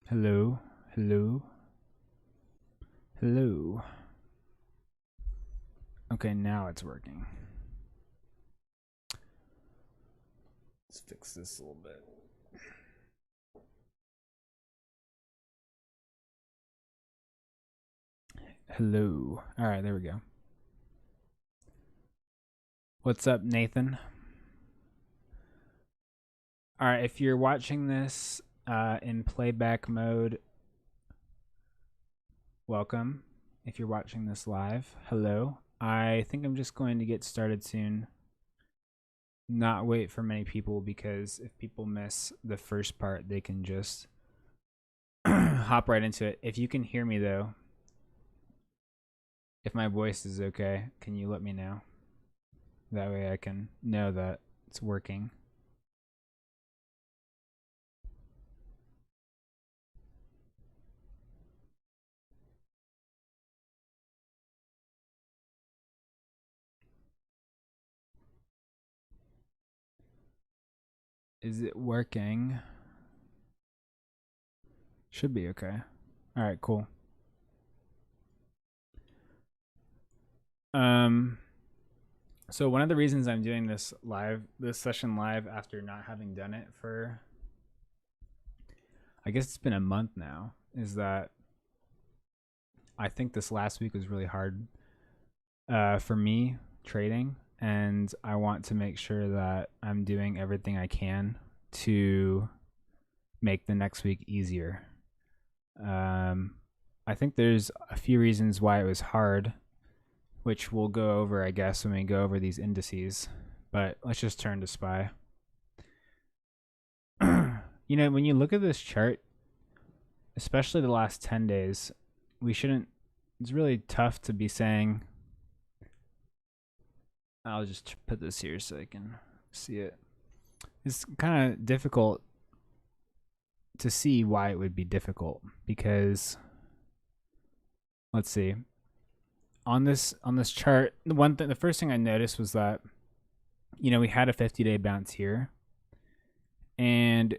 Hello, hello, hello. Okay, now it's working. Let's fix this a little bit. Hello. All right, there we go. What's up, Nathan? All right, if you're watching this in playback mode, welcome. If you're watching this live, hello. I think I'm just going to get started soon. Not wait for many people because if people miss the first part, they can just hop right into it. If you can hear me though, if my voice is okay, can you let me know? That way I can know that it's working. Is it working? Should be okay. All right, cool. Um so one of the reasons I'm doing this session live after not having done it for I guess it's been a month now is that I think this last week was really hard for me trading, and I want to make sure that I'm doing everything I can to make the next week easier. Um, I think there's a few reasons why it was hard, which we'll go over, I guess, when we go over these indices. But let's just turn to SPY. When you look at this chart, especially the last 10 days, we shouldn't, it's really tough to be saying, I'll just put this here so I can see it. It's kind of difficult to see why it would be difficult because let's see. On this chart, the first thing I noticed was that we had a 50-day bounce here and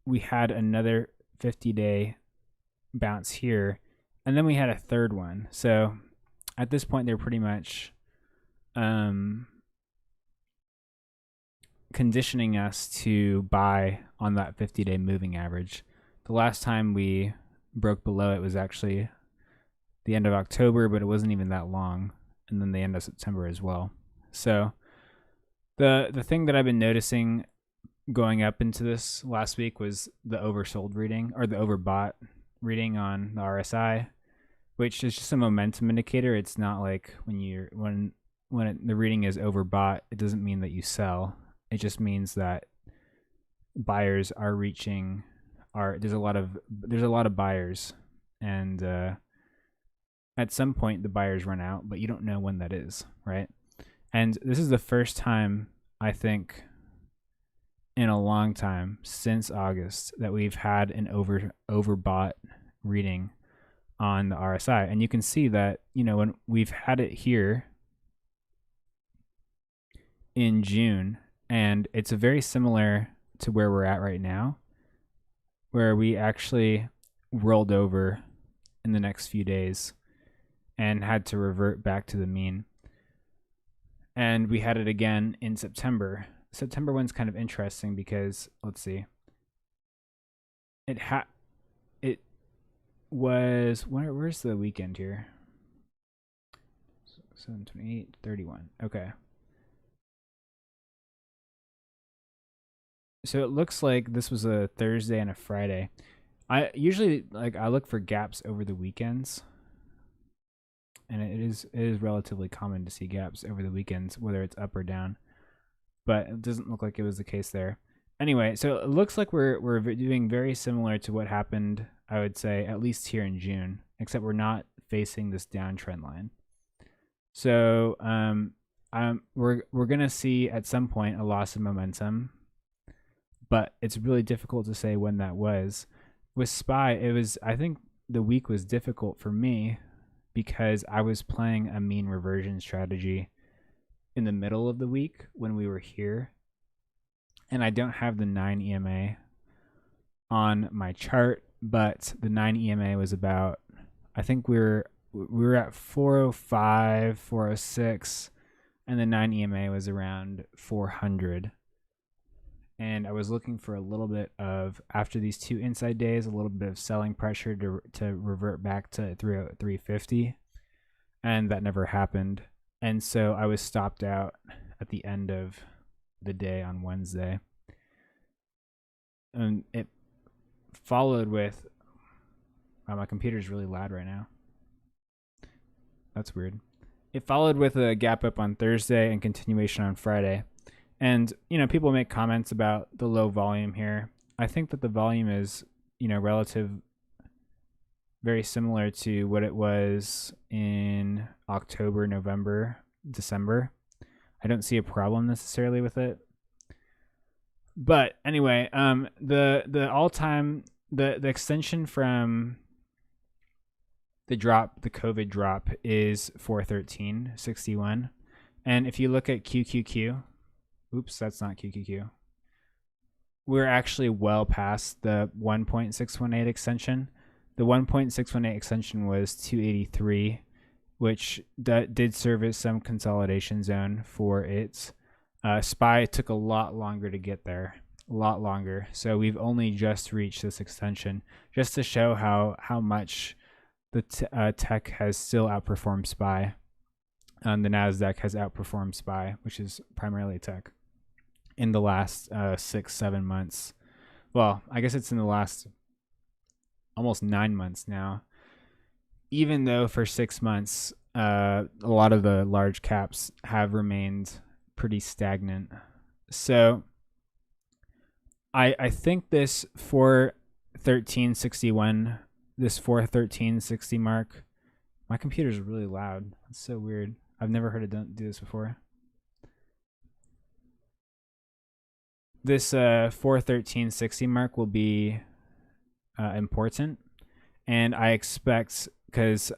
we had another 50-day bounce here and then we had a third one. So at this point they're pretty much conditioning us to buy on that 50-day moving average. The last time we broke below it was actually the end of October, but it wasn't even that long, and then the end of September as well. So the thing that I've been noticing going up into this last week was the oversold reading or the overbought reading on the RSI, which is just a momentum indicator. It's not like the reading is overbought, it doesn't mean that you sell. It just means that buyers are reaching there's a lot of buyers, and at some point the buyers run out, but you don't know when that is, right? And this is the first time I think in a long time since August that we've had an overbought reading on the RSI. And you can see that, when we've had it here in June, and it's very similar to where we're at right now, where we actually rolled over in the next few days and had to revert back to the mean. And we had it again in September. September one's kind of interesting because let's see. It was where's the weekend here? 7/28, 31. Okay. So it looks like this was a Thursday and a Friday. I usually I look for gaps over the weekends, and it is relatively common to see gaps over the weekends, whether it's up or down. But it doesn't look like it was the case there. Anyway, so it looks like we're doing very similar to what happened, I would say, at least here in June, except we're not facing this downtrend line. So we're gonna see at some point a loss of momentum, but it's really difficult to say when that was. With SPY, I think the week was difficult for me because I was playing a mean reversion strategy in the middle of the week when we were here, and I don't have the 9 EMA on my chart, but the 9 EMA was about, I think we were at 405, 406, and the 9 EMA was around 400. And I was looking for a little bit of, after these two inside days, a little bit of selling pressure to revert back to 350, and that never happened. And so I was stopped out at the end of the day on Wednesday. And it followed with, wow, my computer's really loud right now. That's weird. It followed with a gap up on Thursday and continuation on Friday. And, people make comments about the low volume here. I think that the volume is, relative, very similar to what it was in October, November, December. I don't see a problem necessarily with it. But anyway, the all-time, the extension from the COVID drop is 413.61. And if you look at QQQ, oops, that's not QQQ. We're actually well past the 1.618 extension. The 1.618 extension was 283, which did serve as some consolidation zone for its. SPY took a lot longer to get there, a lot longer. So we've only just reached this extension, just to show how much the tech has still outperformed SPY. The NASDAQ has outperformed SPY, which is primarily tech, in the last 6-7 months. Well, I guess it's in the last almost 9 months now. Even though for 6 months, a lot of the large caps have remained pretty stagnant. So I think this 413.61, this 413.60 mark, my computer's really loud. It's so weird. I've never heard it do this before. This 413.60 mark will be important, and I expect, because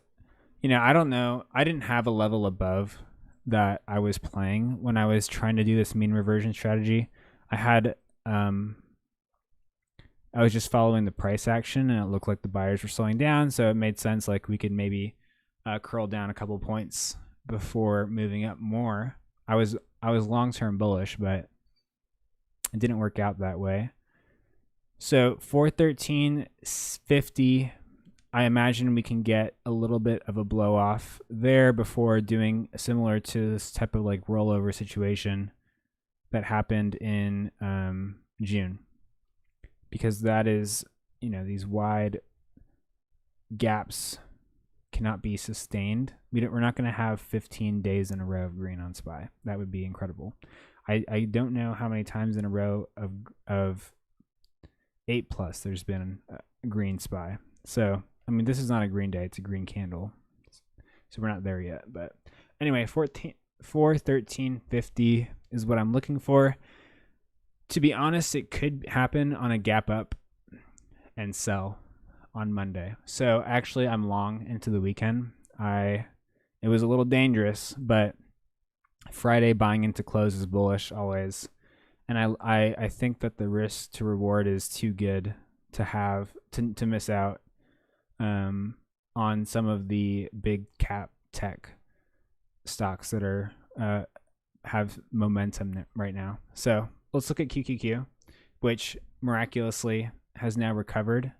I don't know, I didn't have a level above that I was playing when I was trying to do this mean reversion strategy. I was just following the price action, and it looked like the buyers were slowing down, so it made sense, like we could maybe curl down a couple points before moving up more. I was long-term bullish, but it didn't work out that way. So 413.50, I imagine we can get a little bit of a blow off there before doing similar to this type of like rollover situation that happened in June, because that is, these wide gaps cannot be sustained. We're not going to have 15 days in a row of green on SPY. That would be incredible. I don't know how many times in a row of 8+ there's been a green SPY. So, this is not a green day, it's a green candle. So we're not there yet. But anyway, 413.50 is what I'm looking for. To be honest, it could happen on a gap up and sell on Monday. So actually I'm long into the weekend. It was a little dangerous, but Friday buying into close is bullish always. And I think that the risk to reward is too good to have to miss out on some of the big cap tech stocks that are have momentum right now. So let's look at QQQ, which miraculously has now recovered.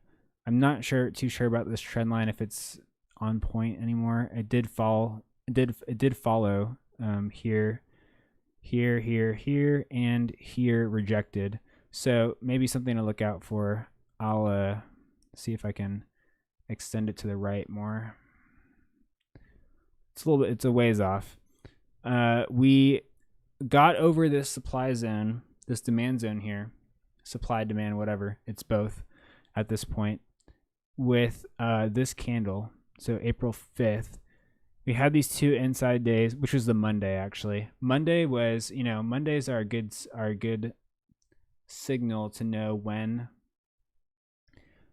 I'm not too sure about this trend line, if it's on point anymore. It did fall. It did follow here, and here, rejected. So maybe something to look out for. I'll see if I can extend it to the right more. It's a ways off. We got over this supply zone, this demand zone here, supply, demand, whatever. It's both at this point with this candle. So April 5th. We had these two inside days, which was the Monday actually. Monday was, Mondays are a good signal to know where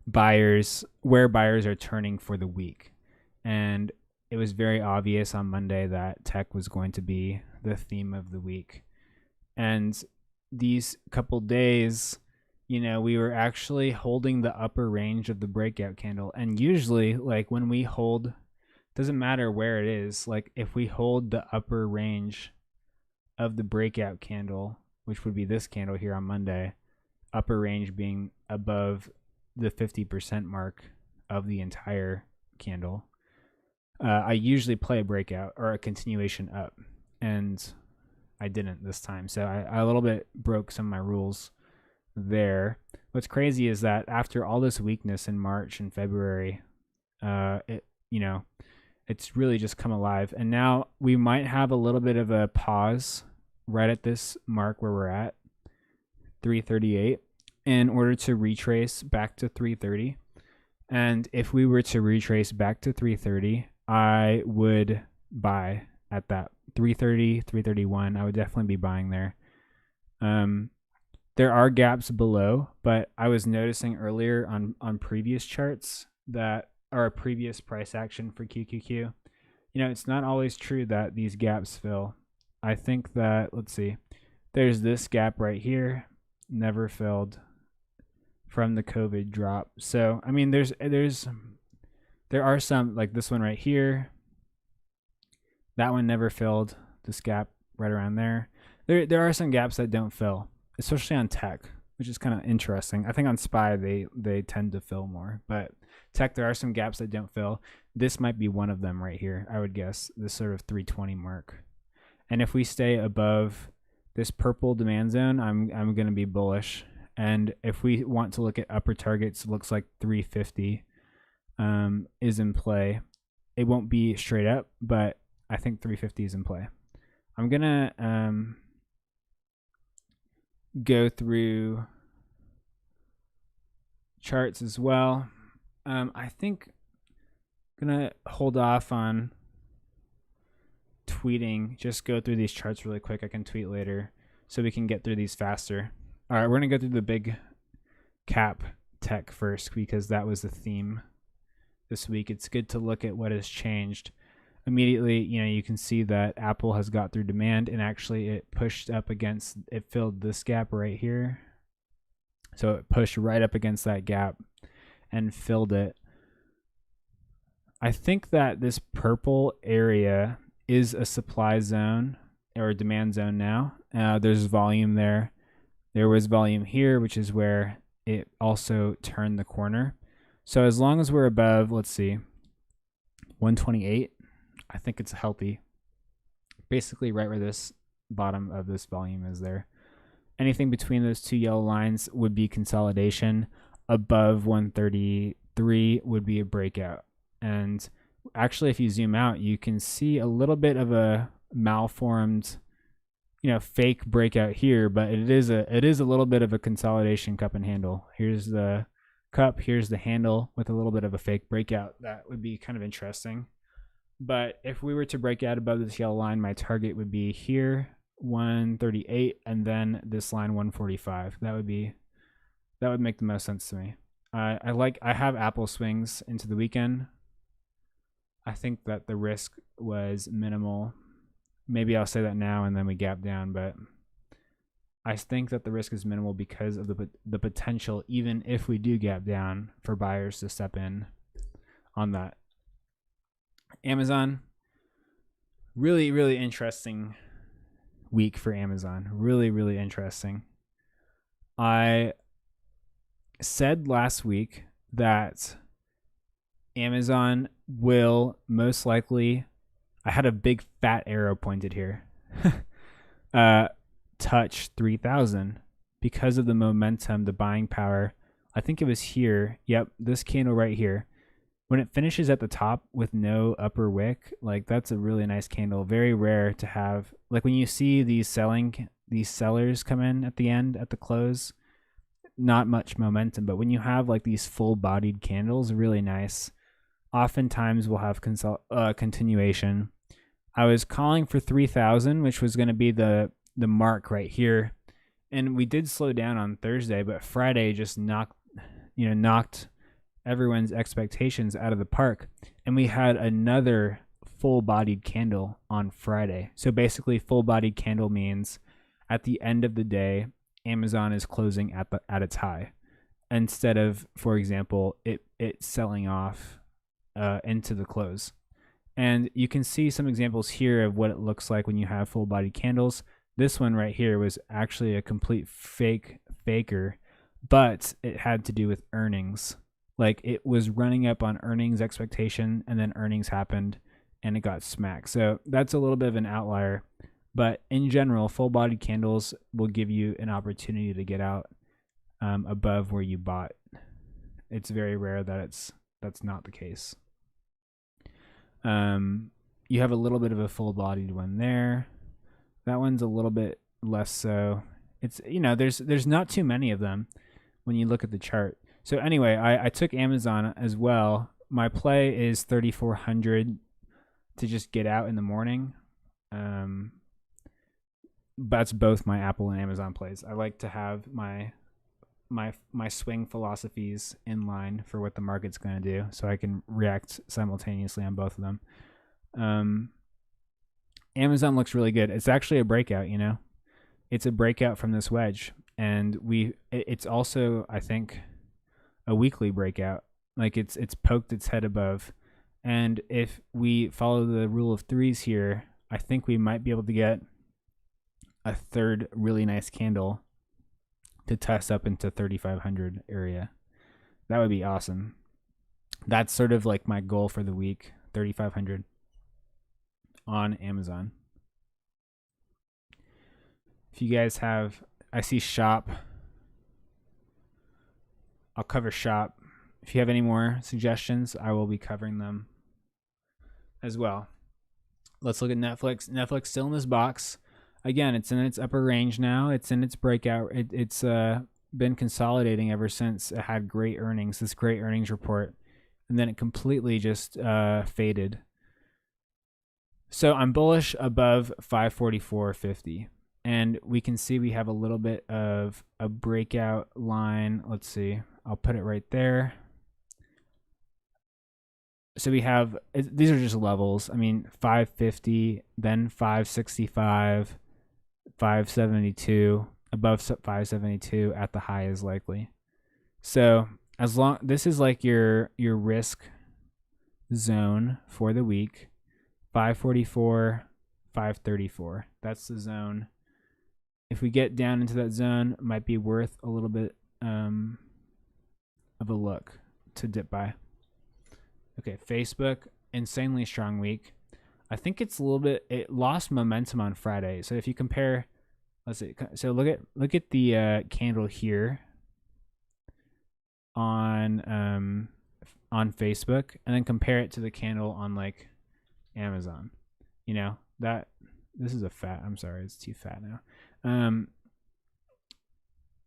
buyers are turning for the week. And it was very obvious on Monday that tech was going to be the theme of the week. And these couple days we were actually holding the upper range of the breakout candle. And usually, like when we hold, doesn't matter where it is, like if we hold the upper range of the breakout candle, which would be this candle here on Monday, upper range being above the 50% mark of the entire candle, I usually play a breakout or a continuation up, and I didn't this time. So I a little bit broke some of my rules there. What's crazy is that after all this weakness in March and February, it's really just come alive. And now we might have a little bit of a pause right at this mark where we're at, 338, in order to retrace back to 330. And if we were to retrace back to 330, I would buy at that 330, 331. I would definitely be buying there. There are gaps below, but I was noticing earlier on previous charts that are a previous price action for QQQ. It's not always true that these gaps fill. I think that, let's see, there's this gap right here, never filled from the COVID drop. So, I mean, there are some, like this one right here. That one never filled. This gap right around there. There are some gaps that don't fill, especially on tech, which is kind of interesting. I think on SPY they tend to fill more, but tech, there are some gaps that don't fill. This might be one of them right here, I would guess, this sort of 320 mark. And if we stay above this purple demand zone, I'm going to be bullish. And if we want to look at upper targets, it looks like 350 is in play. It won't be straight up, but I think 350 is in play. I'm going to go through charts as well. I think I'm going to hold off on tweeting, just go through these charts really quick. I can tweet later so we can get through these faster. All right, we're going to go through the big cap tech first because that was the theme this week. It's good to look at what has changed. Immediately, you can see that Apple has got through demand, and actually it pushed up against, it filled this gap right here. So it pushed right up against that gap and filled it. I think that this purple area is a supply zone or a demand zone now. There's volume there. There was volume here, which is where it also turned the corner. So as long as we're above, let's see, 128, I think it's healthy. Basically right where this bottom of this volume is there. Anything between those two yellow lines would be consolidation. Above 133 would be a breakout. And actually, if you zoom out, you can see a little bit of a malformed, fake breakout here, but it is a little bit of a consolidation cup and handle. Here's the cup, here's the handle with a little bit of a fake breakout. That would be kind of interesting. But if we were to break out above this yellow line, my target would be here, 138, and then this line 145. That would make the most sense to me. I have Apple swings into the weekend. I think that the risk was minimal. Maybe I'll say that now and then we gap down, but I think that the risk is minimal because of the potential, even if we do gap down, for buyers to step in on that. Amazon, really, really interesting week for Amazon. Really, really interesting. I said last week that Amazon will most likely, I had a big fat arrow pointed here, touch 3,000 because of the momentum, the buying power. I think it was here. Yep, this candle right here. When it finishes at the top with no upper wick, like that's a really nice candle. Very rare to have. Like when you see these sellers come in at the end, at the close, not much momentum. But when you have like these full-bodied candles, really nice. Oftentimes we'll have continuation. I was calling for 3,000, which was going to be the mark right here. And we did slow down on Thursday, but Friday just knocked everyone's expectations out of the park. And we had another full-bodied candle on Friday. So basically full-bodied candle means at the end of the day, Amazon is closing at its high, instead of, for example, it selling off into the close. And you can see some examples here of what it looks like when you have full body candles. This one right here was actually a complete faker, but it had to do with earnings. Like, it was running up on earnings expectation, and then earnings happened and it got smacked. So that's a little bit of an outlier. But in general, full body candles will give you an opportunity to get out above where you bought. It's very rare that that's not the case. You have a little bit of a full bodied one there. That one's a little bit less so. It's, there's not too many of them when you look at the chart. So anyway, I took Amazon as well. My play is 3,400 to just get out in the morning. That's both my Apple and Amazon plays. I like to have my swing philosophies in line for what the market's going to do, so I can react simultaneously on both of them. Amazon looks really good. It's actually a breakout, it's a breakout from this wedge, and it's also, I think, a weekly breakout. Like, it's poked its head above, and if we follow the rule of threes here, I think we might be able to get a third really nice candle to test up into 3,500 area. That would be awesome. That's sort of like my goal for the week, 3,500 on Amazon. If you guys have, I see shop. I'll cover shop. If you have any more suggestions, I will be covering them as well. Let's look at Netflix. Netflix still in this box. Again, it's in its upper range now. It's in its breakout. It's been consolidating ever since it had great earnings, this great earnings report, and then it completely just faded. So I'm bullish above 544.50, and we can see we have a little bit of a breakout line. Let's see. I'll put it right there. So we have, these are just levels. I mean, 550, then 565, 572, above 572 at the high is likely. So as long, this is like your risk zone for the week. 544, 534. That's the zone. If we get down into that zone, it might be worth a little bit of a look to dip by. Okay, Facebook, insanely strong week. I think it's a little bit, it lost momentum on Friday. So if you compare, let's see, so look at the candle here on Facebook, and then compare it to the candle on like Amazon. That this is a fat, I'm sorry, it's too fat now.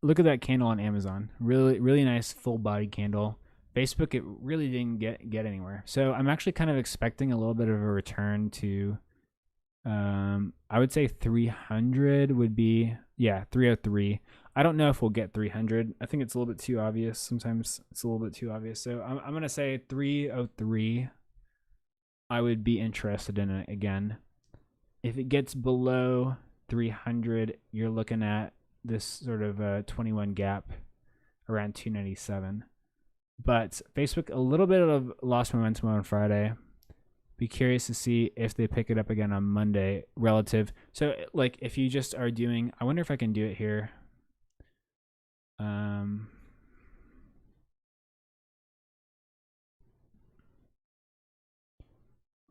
Look at that candle on Amazon. Really, really nice full body candle. Facebook, it really didn't get anywhere. So I'm actually kind of expecting a little bit of a return to, I would say 300 would be, 303. I don't know if we'll get 300. I think it's a little bit too obvious. Sometimes it's a little bit too obvious. So I'm going to say 303. I would be interested in it again. If it gets below 300, you're looking at this sort of 21 gap around 297. But Facebook, a little bit of lost momentum on Friday. Be curious to see if they pick it up again on Monday relative. So, like, if you just are doing, I wonder if I can do it here.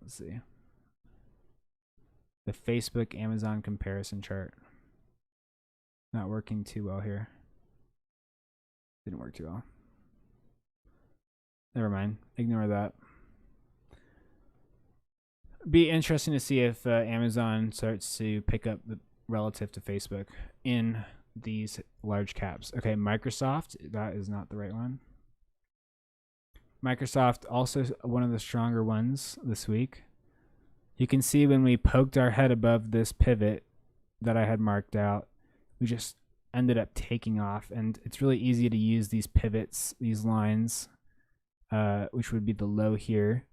Let's see. The Facebook Amazon comparison chart. Not working too well here. Didn't work too well. Never mind. Ignore that. Be interesting to see if Amazon starts to pick up the relative to Facebook in these large caps. Okay, Microsoft. That is not the right one. Microsoft, also one of the stronger ones this week. You can see when we poked our head above this pivot that I had marked out, we just ended up taking off. And it's really easy to use these pivots, these lines, which would be the low here.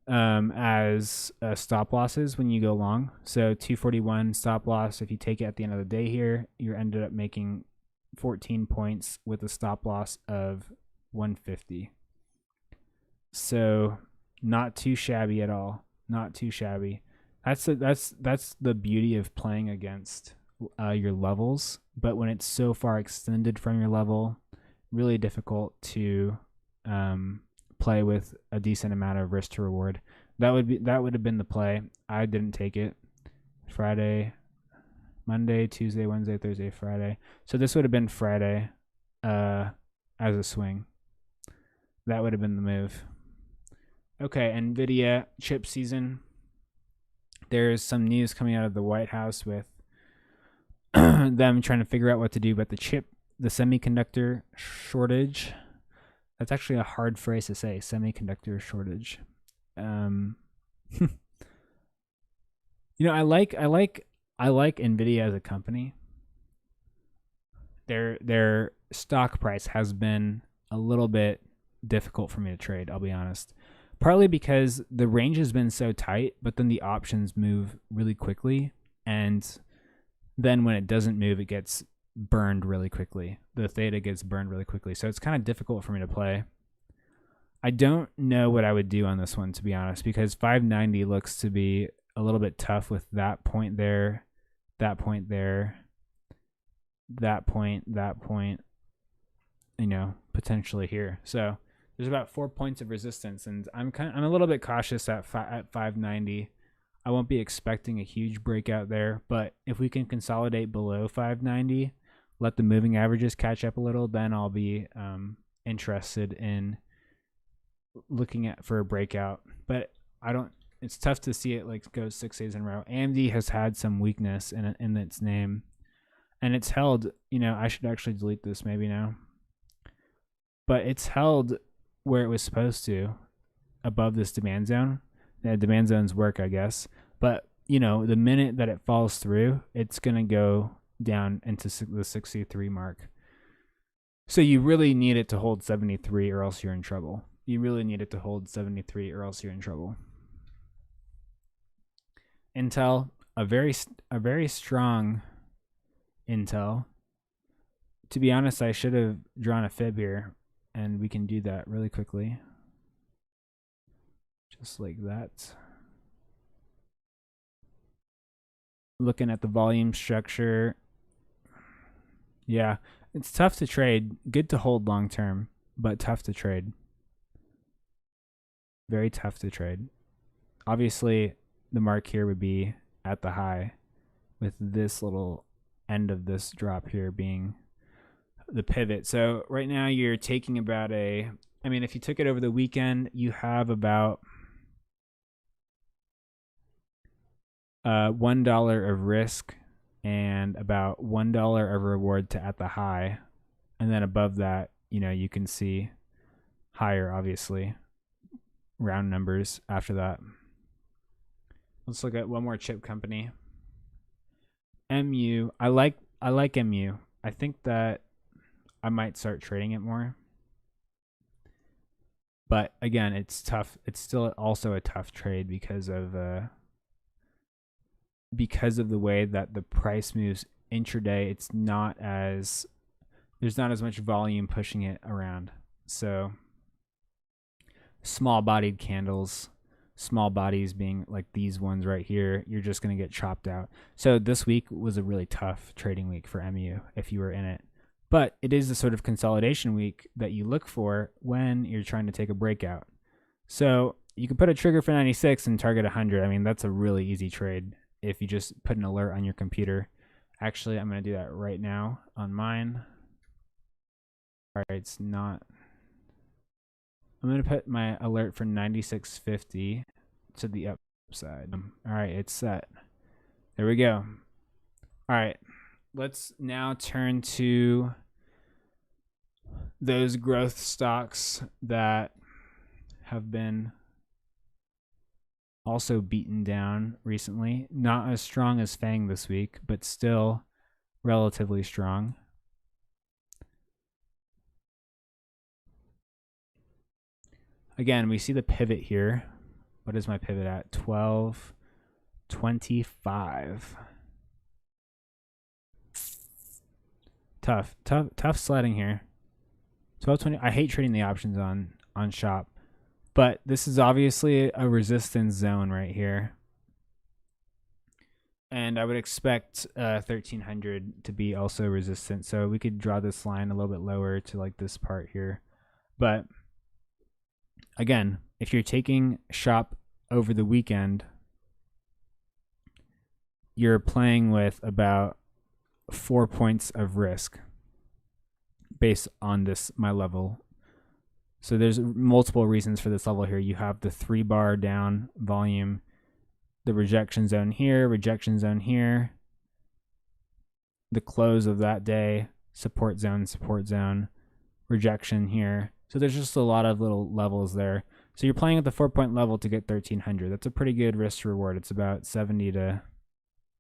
as stop losses when you go long. So 241 stop loss. If you take it at the end of the day here, you ended up making 14 points with a stop loss of 150. So not too shabby at all. Not too shabby. That's the beauty of playing against your levels. But when it's so far extended from your level, really difficult to play with a decent amount of risk to reward. That would have been the play. I didn't take it. Friday, Monday, Tuesday, Wednesday, Thursday, Friday. So this would have been Friday as a swing. That would have been the move. Okay, NVIDIA chip season. There's some news coming out of the White House with them trying to figure out what to do about the semiconductor shortage. That's actually a hard phrase to say, semiconductor shortage. You know, I like NVIDIA as a company. Their stock price has been a little bit difficult for me to trade, I'll be honest. Partly because the range has been so tight, but then the options move really quickly, and then when it doesn't move, it gets burned really quickly. The theta gets burned really quickly. So it's kind of difficult for me to play. I don't know what I would do on this one, to be honest, because 590 looks to be a little bit tough with that point there, that point there, that point, you know, potentially here. So there's about 4 points of resistance, and I'm a little bit cautious at 590. I won't be expecting a huge breakout there, but if we can consolidate below 590, let the moving averages catch up a little, then I'll be interested in looking for a breakout. But it's tough to see it like go 6 days in a row. AMD has had some weakness in its name, and it's held, you know, I should actually delete this maybe now, but it's held where it was supposed to, above this demand zone. The demand zones work, I guess, but you know, the minute that it falls through, it's gonna go down into the 63 mark. So you really need it to hold 73 or else you're in trouble. You really need it to hold 73 or else you're in trouble. Intel, a very strong Intel. To be honest, I should have drawn a fib here, and we can do that really quickly. Just like that. Looking at the volume structure. Yeah, it's tough to trade. Good to hold long term, but tough to trade. Very tough to trade. Obviously, the mark here would be at the high, with this little end of this drop here being the pivot. So right now you're taking about if you took it over the weekend, you have about $1 of risk and about $1 of reward to at the high, and then above that, you know, you can see higher, obviously, round numbers after that. Let's look at one more chip company. MU. I like MU. I think that I might start trading it more. But again, it's tough. It's still also a tough trade because of the way that the price moves intraday. There's not as much volume pushing it around. So small bodied candles, small bodies being like these ones right here, you're just going to get chopped out. So this week was a really tough trading week for MU if you were in it. But it is the sort of consolidation week that you look for when you're trying to take a breakout. So you can put a trigger for 96 and target 100. I mean, that's a really easy trade if you just put an alert on your computer. Actually, I'm going to do that right now on mine. All right, it's not. I'm going to put my alert for 96.50 to the upside. All right, it's set. There we go. All right, let's now turn to those growth stocks that have been also beaten down recently. Not as strong as FANG this week, but still relatively strong. Again, we see the pivot here. What is my pivot at? 12.25. Tough sledding here. 12.20. I hate trading the options on shop, but this is obviously a resistance zone right here. And I would expect 1300 to be also resistant. So we could draw this line a little bit lower to like this part here. But again, if you're taking shop over the weekend, you're playing with about 4 points of risk based on this, my level. So there's multiple reasons for this level here. You have the 3-bar down volume, the rejection zone here, the close of that day, support zone, rejection here. So there's just a lot of little levels there. So you're playing at the 4-point level to get 1300. That's a pretty good risk to reward. It's about 70 to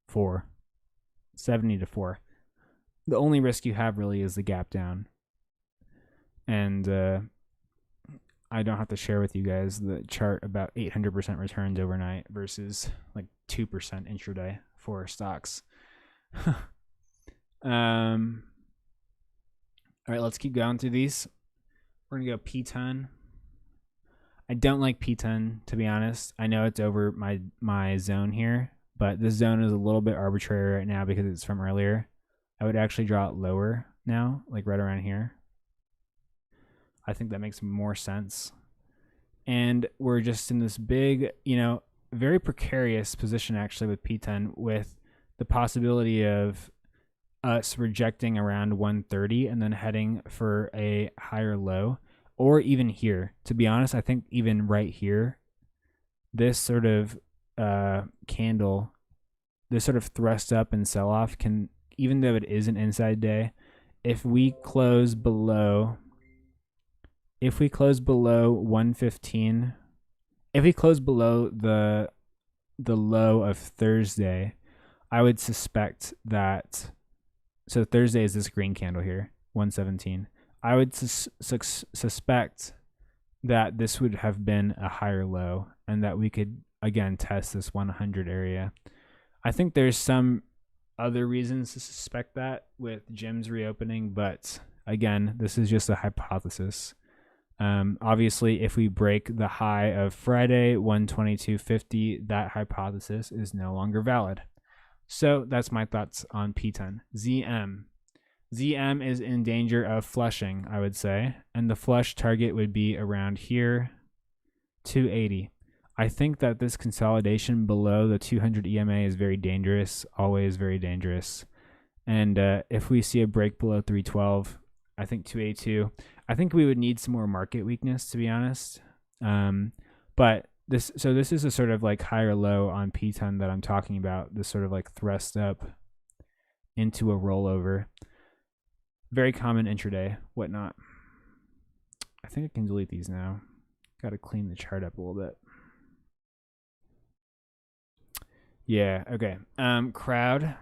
4. The only risk you have really is the gap down. And I don't have to share with you guys the chart about 800% returns overnight versus like 2% intraday for stocks. All right, let's keep going through these. We're going to go P10. I don't like P10, to be honest. I know it's over my zone here, but this zone is a little bit arbitrary right now because it's from earlier. I would actually draw it lower now, like right around here. I think that makes more sense. And we're just in this big, very precarious position actually with P10, with the possibility of us rejecting around 130 and then heading for a higher low, or even here. To be honest, I think even right here, this sort of candle, this sort of thrust up and sell off can, even though it is an inside day, if we close below 115, if we close below the low of Thursday, I would suspect that, so Thursday is this green candle here, 117. I would suspect that this would have been a higher low and that we could again test this 100 area. I think there's some other reasons to suspect that with gyms reopening, but again, this is just a hypothesis. Obviously, if we break the high of Friday, 122.50, that hypothesis is no longer valid. So that's my thoughts on P10. ZM is in danger of flushing, I would say, and the flush target would be around here, 280. I think that this consolidation below the 200 EMA is very dangerous, always very dangerous. And if we see a break below 312, I think 282, I think we would need some more market weakness, to be honest. But this is a sort of like higher low on P10 that I'm talking about, this sort of like thrust up into a rollover. Very common intraday, whatnot. I think I can delete these now. Got to clean the chart up a little bit. Yeah, okay. Crowd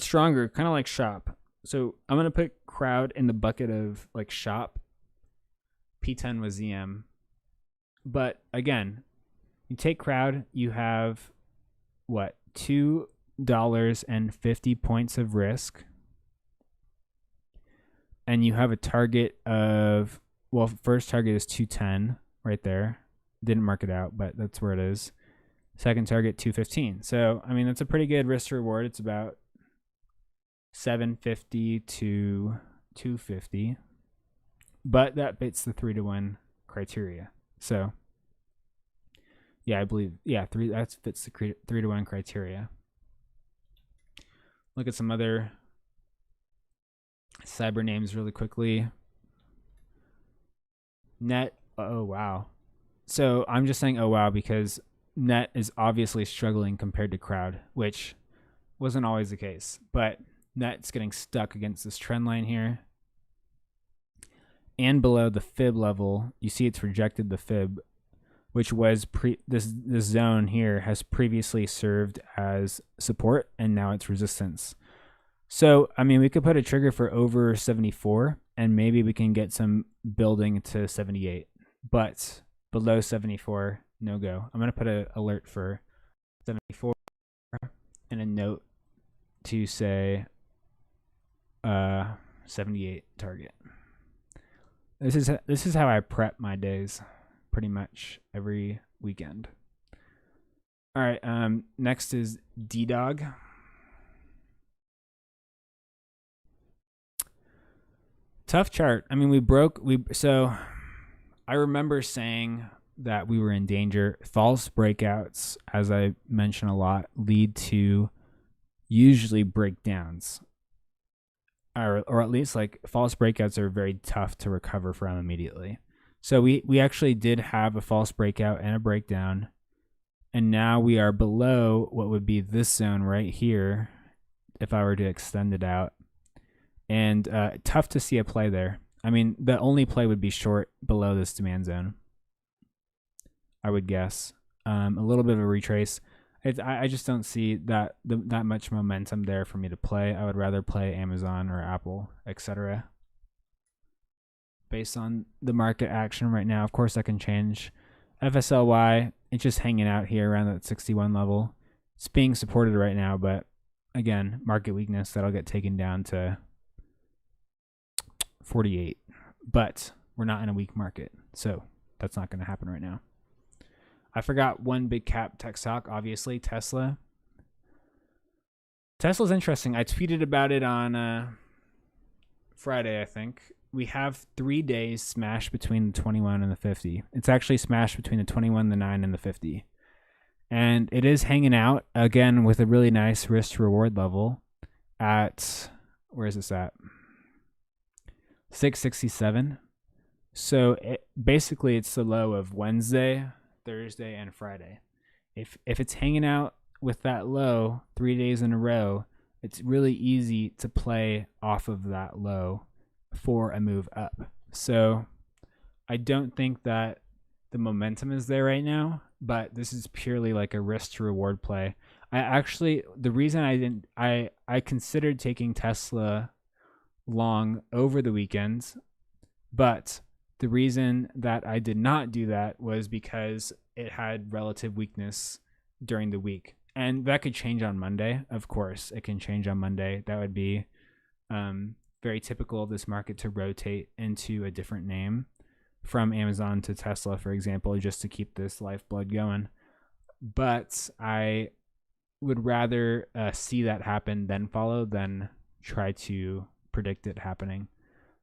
stronger, kind of like shop. So I'm going to put crowd in the bucket of like shop. P10 was ZM. But again, you take crowd, you have what? $2.50 points of risk. And you have a target of, well, first target is 210 right there. Didn't mark it out, but that's where it is. Second target, 215. So, I mean, that's a pretty good risk to reward. It's about 750 to 250. But that fits the 3-to-1 criteria. So, yeah, I believe, that fits the 3-to-1 criteria. Look at some other cyber names really quickly. Net, oh wow. So I'm just saying oh wow because Net is obviously struggling compared to crowd, which wasn't always the case. But Net's getting stuck against this trend line here. And below the fib level, you see it's rejected the fib, which was this zone here has previously served as support and now it's resistance. So, I mean, we could put a trigger for over 74 and maybe we can get some building to 78. But below 74, no go. I'm going to put an alert for 74 and a note to say 78 target. This is how I prep my days pretty much every weekend. All right, next is D-Dog. Tough chart. I mean, so I remember saying that we were in danger. False breakouts, as I mention a lot, lead to usually breakdowns. Or at least like false breakouts are very tough to recover from immediately. So we actually did have a false breakout and a breakdown, and now we are below what would be this zone right here if I were to extend it out. And tough to see a play there. I mean, the only play would be short below this demand zone, I would guess. A little bit of a retrace. I just don't see that much momentum there for me to play. I would rather play Amazon or Apple, etc. Based on the market action right now. Of course, that can change. FSLY, it's just hanging out here around that 61 level. It's being supported right now, but again, market weakness, that'll get taken down to 48. But we're not in a weak market, so that's not going to happen right now. I forgot one big cap tech stock, obviously, Tesla. Tesla's interesting. I tweeted about it on Friday, I think. We have 3 days smashed between the 21 and the 50. It's actually smashed between the 21, the 9, and the 50. And it is hanging out, again, with a really nice risk-to-reward level at, where is this at? 667. So basically, it's the low of Wednesday, Thursday, and Friday. If it's hanging out with that low 3 days in a row, it's really easy to play off of that low for a move up. So I don't think that the momentum is there right now, but this is purely like a risk to reward play. The reason I considered taking Tesla long over the weekends, but the reason that I did not do that was because it had relative weakness during the week. And that could change on Monday. Of course, it can change on Monday. That would be very typical of this market to rotate into a different name from Amazon to Tesla, for example, just to keep this lifeblood going. But I would rather see that happen then follow than try to predict it happening.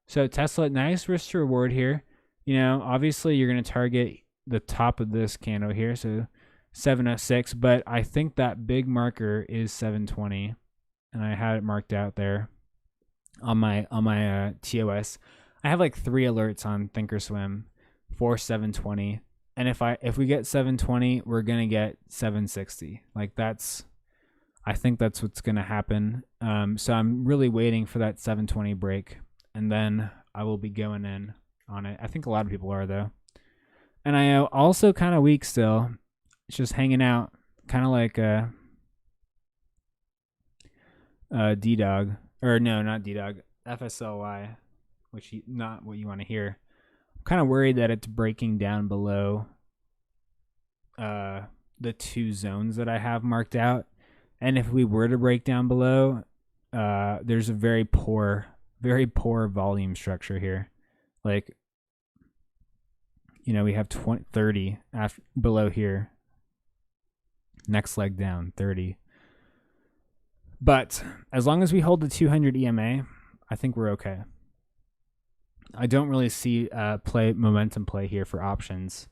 So Tesla, nice risk to reward here. You know, obviously you're going to target the top of this candle here, so 706, but I think that big marker is 720, and I had it marked out there on my TOS. I have like 3 alerts on Thinkorswim for 720, and if we get 720, we're gonna get 760. Like I think that's what's gonna happen. So I'm really waiting for that 720 break, and then I will be going in on it. I think a lot of people are though, and I also kind of weak still. It's just hanging out, kind of like D-Dog. Or no, not D-Dog, FSLY, which not what you want to hear. I'm kind of worried that it's breaking down below the 2 zones that I have marked out. And if we were to break down below, there's a very poor volume structure here. Like, you know, we have 30 below here. Next leg down, 30. But as long as we hold the 200 EMA, I think we're okay. I don't really see momentum play here for options.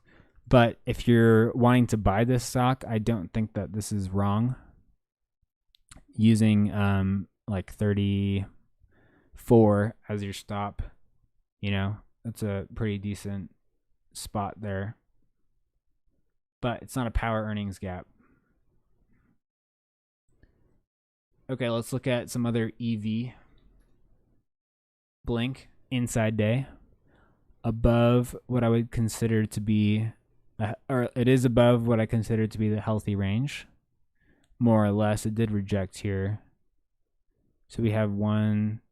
But if you're wanting to buy this stock, I don't think that this is wrong. Using like 34 as your stop, you know, that's a pretty decent spot there. But it's not a power earnings gap. Okay, let's look at some other EV. Blink, inside day, above what I would consider to be, or it is above what I consider to be the healthy range, more or less. It did reject here. So we have 1,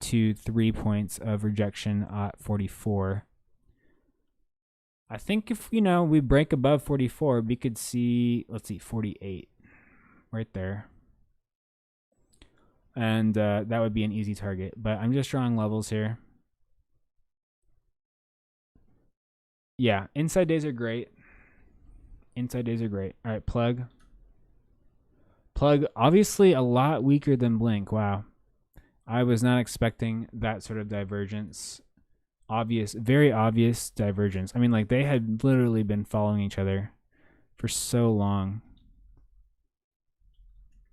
2, 3 points of rejection at 44. I think if we break above 44, we could see, let's see, 48 right there. And that would be an easy target. But I'm just drawing levels here. Yeah, inside days are great. Inside days are great. All right, plug. Plug, obviously a lot weaker than Blink. Wow. I was not expecting that sort of divergence. Very obvious divergence. I mean, like, they had literally been following each other for so long.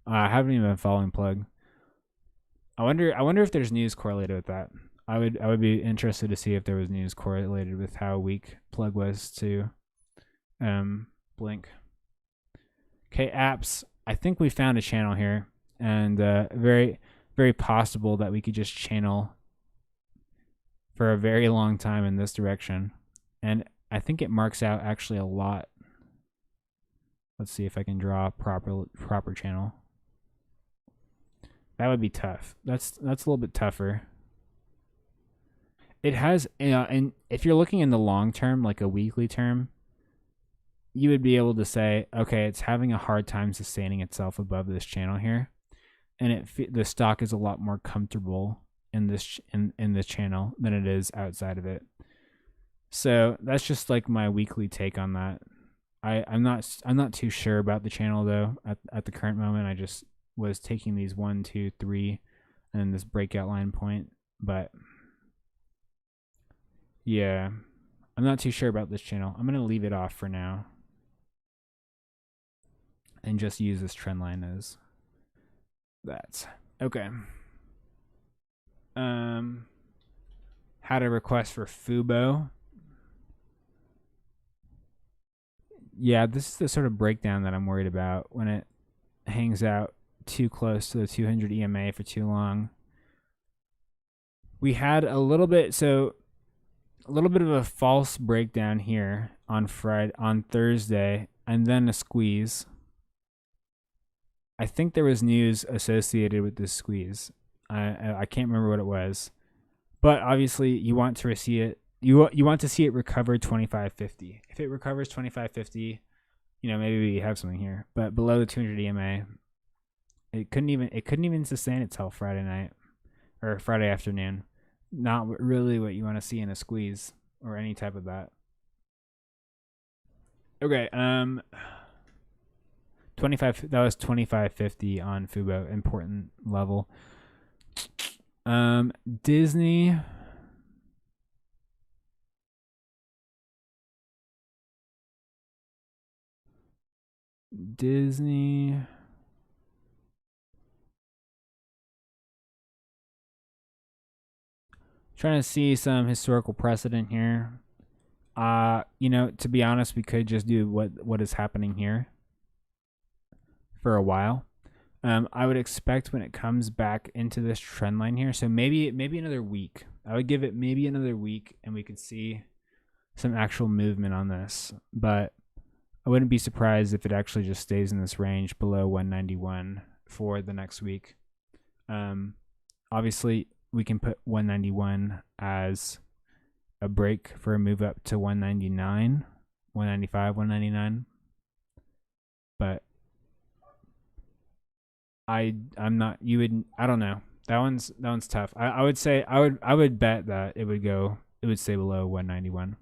I haven't even been following Plug. I wonder if there's news correlated with that. I would be interested to see if there was news correlated with how weak Plug was to Blink. Okay, apps. I think we found a channel here, and very, very possible that we could just channel for a very long time in this direction. And I think it marks out actually a lot. Let's see if I can draw a proper channel. That would be tough. That's a little bit tougher. It has, and if you're looking in the long term, like a weekly term, you would be able to say, okay, it's having a hard time sustaining itself above this channel here, and the stock is a lot more comfortable in this channel than it is outside of it. So that's just like my weekly take on that. I'm not too sure about the channel though at the current moment. I just was taking these 1, 2, 3, and this breakout line point, but yeah, I'm not too sure about this channel. I'm gonna leave it off for now and just use this trend line as that. Okay. Had a request for Fubo. Yeah, this is the sort of breakdown that I'm worried about when it hangs out too close to the 200 EMA for too long. We had a little bit of a false breakdown here on Thursday, and then a squeeze. I think there was news associated with this squeeze. I can't remember what it was, but obviously you want to see it. You want to see it recover 25.50. If it recovers 25.50, maybe we have something here. But below the 200 EMA, it couldn't even sustain itself Friday night or Friday afternoon. Not really what you want to see in a squeeze or any type of that. Okay, 25. That was 25.50 on Fubo, important level. Disney. Trying to see some historical precedent here. To be honest, we could just do what is happening here for a while. I would expect when it comes back into this trend line here, so maybe another week. I would give it maybe another week, and we could see some actual movement on this. But I wouldn't be surprised if it actually just stays in this range below 191 for the next week. Obviously, we can put 191 as a break for a move up to 199, 195, 199. But I'm not. I don't know. That one's tough. I would say I would bet that it would stay below 191.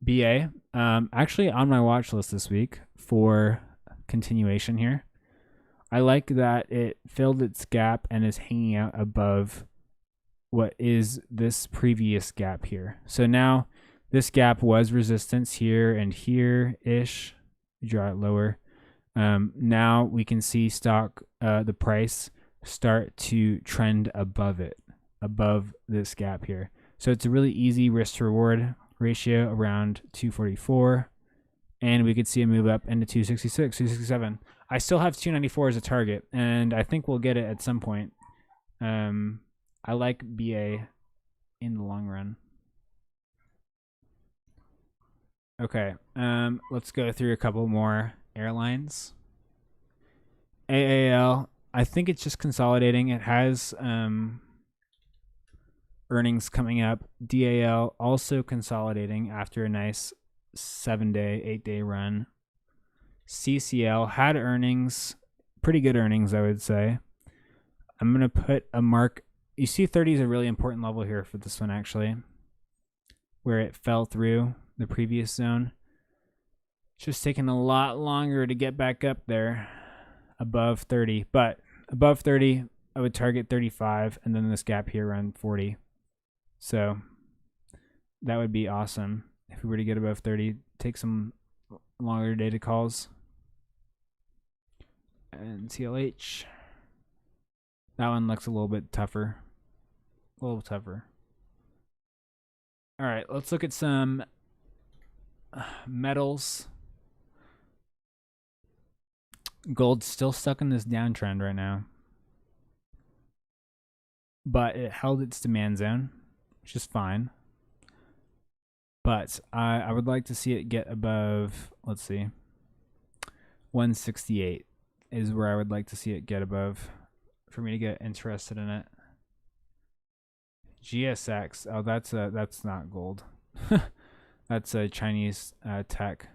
BA, actually on my watch list this week for continuation here. I like that it filled its gap and is hanging out above what is this previous gap here. So now this gap was resistance here and here-ish. Draw it lower. Now we can see the price start to trend above this gap here. So it's a really easy risk to reward ratio around 244, and we could see a move up into 266, 267. I still have 294 as a target, and I think we'll get it at some point. I like BA in the long run. Okay, let's go through a couple more airlines. AAL, I think it's just consolidating. It has earnings coming up. DAL also consolidating after a nice 7-day, 8-day run. CCL had earnings, pretty good earnings, I would say. I'm going to put a mark. You see 30 is a really important level here for this one, actually, where it fell through the previous zone. It's just taking a lot longer to get back up there above 30. But above 30, I would target 35, and then this gap here around 40. So that would be awesome if we were to get above 30. Take some longer data calls. And TLH. That one looks a little bit tougher. A little tougher. All right, let's look at some metals. Gold's still stuck in this downtrend right now, but it held its demand zone, which is fine. But I would like to see it get above, let's see, 168 is where I would like to see it get above for me to get interested in it. GSX, oh, that's not gold. That's a Chinese tech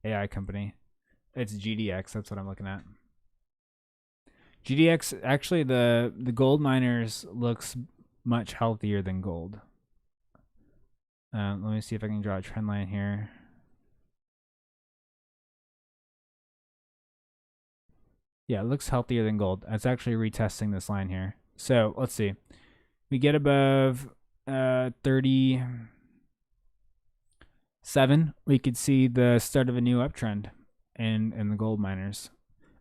AI company. It's GDX, that's what I'm looking at. GDX, actually the gold miners looks much healthier than gold. Let me see if I can draw a trend line here. Yeah, it looks healthier than gold. It's actually retesting this line here. So let's see. We get above 37. We could see the start of a new uptrend in the gold miners.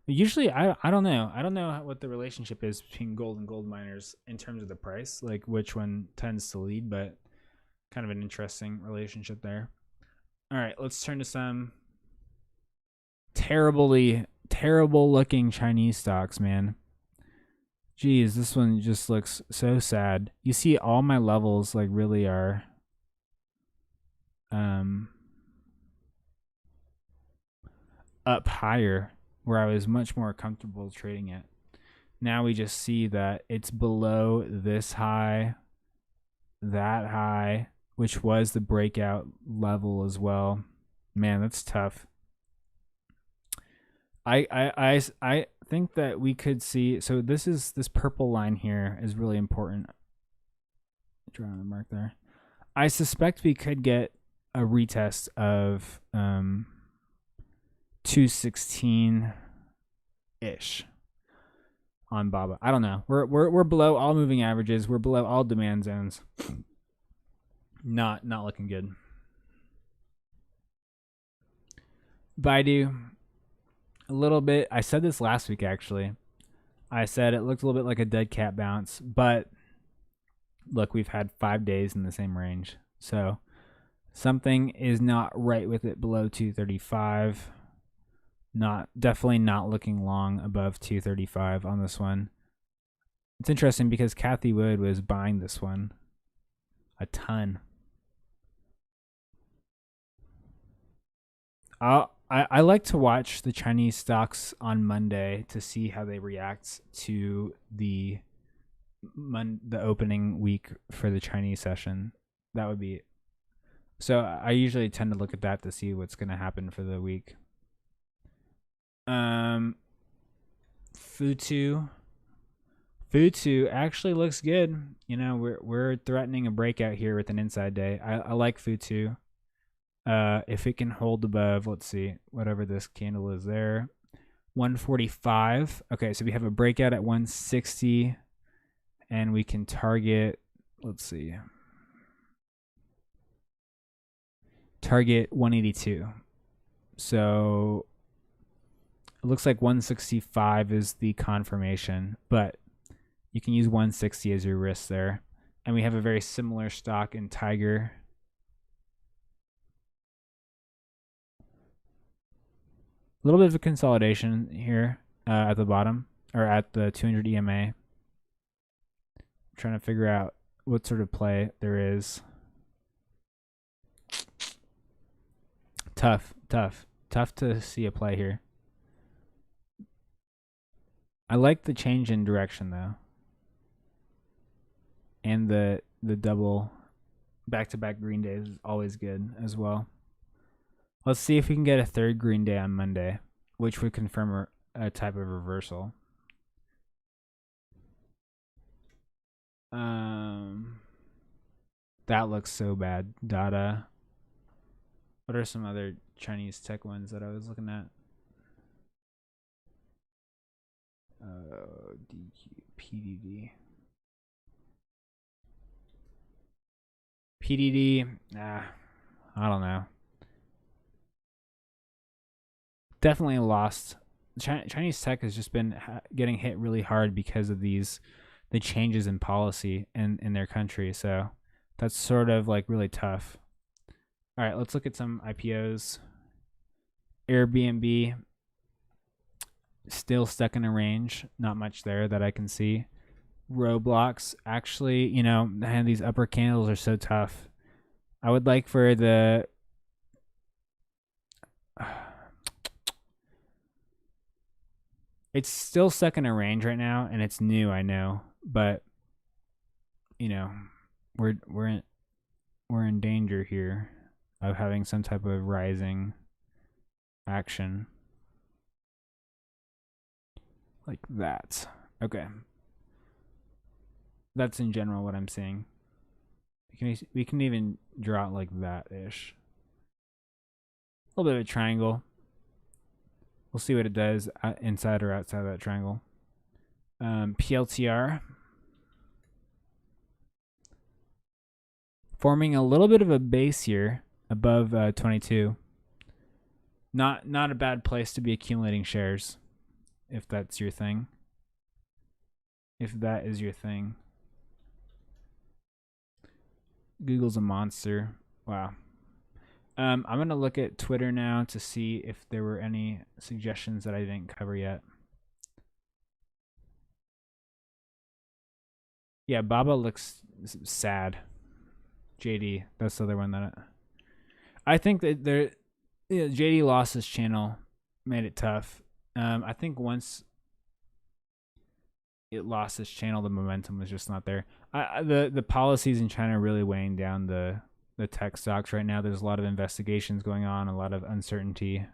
Usually, I don't know. I don't know what the relationship is between gold and gold miners in terms of the price, like which one tends to lead, but kind of an interesting relationship there. All right, let's turn to some terrible looking Chinese stocks, man. Geez, this one just looks so sad. You see all my levels like really are up higher where I was much more comfortable trading it. Now we just see that it's below this high, that high, which was the breakout level as well. Man, that's tough. I think that we could see, so this purple line here is really important. Drawing the mark there. I suspect we could get a retest of 216 ish on BABA. I don't know. We're below all moving averages. We're below all demand zones. Not looking good. Baidu, a little bit. I said this last week actually. I said it looked a little bit like a dead cat bounce, but look, we've had 5 days in the same range. So something is not right with it below 235. Definitely not looking long above 235 on this one. It's interesting because Cathie Wood was buying this one a ton. I like to watch the Chinese stocks on Monday to see how they react to the opening week for the Chinese session. That would be, so I usually tend to look at that to see what's going to happen for the week. Futu actually looks good. You know, we're threatening a breakout here with an inside day. I like Futu. If it can hold above, let's see, whatever this candle is there, 145. Okay, so we have a breakout at 160, and we can target, let's see, target 182. So it looks like 165 is the confirmation, but you can use 160 as your risk there. And we have a very similar stock in Tiger. A little bit of a consolidation here at the bottom, or at the 200 EMA. I'm trying to figure out what sort of play there is. Tough to see a play here. I like the change in direction though, and the the double back-to-back green days is always good as well. Let's see if we can get a third green day on Monday, which would confirm a type of reversal. That looks so bad. Dada. What are some other Chinese tech ones that I was looking at? DQ, PDD. PDD, I don't know. Definitely lost. Chinese tech has just been getting hit really hard because of the changes in policy in their country. So that's sort of like really tough. All right, let's look at some IPOs. Airbnb, still stuck in a range. Not much there that I can see. Roblox, actually, man, these upper candles are so tough. I would like for the it's still stuck in a range right now, and it's new, I know, but we're in danger here of having some type of rising action like that. Okay, that's in general what I'm seeing. We can even draw it like that ish. A little bit of a triangle. We'll see what it does inside or outside of that triangle. PLTR. Forming a little bit of a base here above 22. Not a bad place to be accumulating shares, if that's your thing. If that is your thing. Google's a monster. Wow. I'm going to look at Twitter now to see if there were any suggestions that I didn't cover yet. Yeah, Baba looks sad. JD, that's the other one that I think that JD lost his channel, made it tough. I think once it lost its channel, the momentum was just not there. The policies in China are really weighing down the tech stocks right now. There's a lot of investigations going on, a lot of uncertainty.